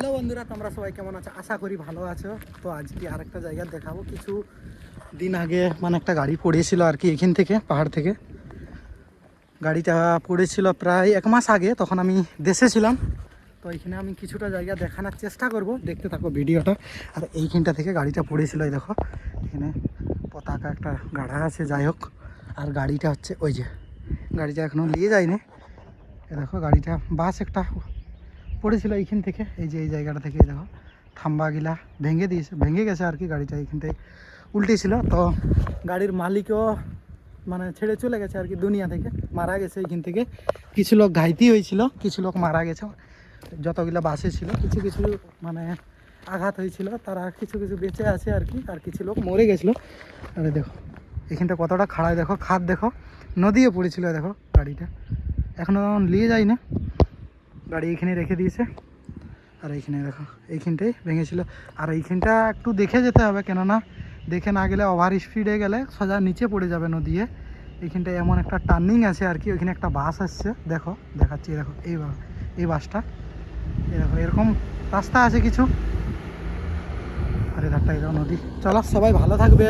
Hello বন্ধুরা, তোমরা সবাই কেমন আছো? আশা করি ভালো আছো। তো আজকে আরেকটা জায়গা দেখাবো। কিছু দিন আগে একটা গাড়ি পড়েছিল আর কি, এখান থেকে পাহাড় থেকে গাড়িটা পড়েছিল প্রায় 1 মাস আগে। তখন আমি দেশে ছিলাম। তো এইখানে আমি কিছুটা জায়গা দেখানোর চেষ্টা করব, দেখতে থাকো ভিডিওটা। আর এইখানটা থেকে গাড়িটা পড়েছিল, এই দেখো এখানে পতাকা একটা গাড়া আছে। যাই হোক, আর গাড়িটা হচ্ছে ওই যে গাড়িটা এখনও নিয়ে যায়নি। এ দেখো গাড়িটা বাস একটা পড়েছিল এইখান থেকে, এই যে এই জায়গাটা থেকে। দেখো থাম্বাগুলা ভেঙে গেছে আর কি। গাড়িটা এইখানটায় উল্টেছিল। তো গাড়ির মালিকও ছেড়ে চলে গেছে আর কি, দুনিয়া থেকে মারা গেছে। এইখান থেকে কিছু লোক ঘাইতি হয়েছিল, কিছু লোক মারা গেছে। যতগুলা বাসে ছিল কিছু কিছু আঘাত হয়েছিল, তারা কিছু কিছু বেঁচে আছে আর কি। আর কিছু লোক মরে গেছিলো। আরে দেখো এখানটা কতটা খাড়ায়, দেখো খাদ, দেখো নদীও পড়েছিল। দেখো গাড়িটা এখনও নিয়ে যায় না, গাড়ি এখানে রেখে দিয়েছে। আর এইখানে দেখো এইখানটাই ভেঙেছিল। আর এইখানটা একটু দেখে যেতে হবে, কেননা দেখে না গেলে ওভার স্পিডে গেলে সোজা নিচে পড়ে যাবে নদীয়ে। এইখানটায় এমন একটা টার্নিং আছে আর কি, ওইখানে একটা বাস আসছে। দেখো দেখাচ্ছি, দেখো এই বাসটা, এই দেখো এরকম রাস্তা আছে কিছু। আর এই ধারটা, এই দেখো নদী। চলো, সবাই ভালো থাকবে।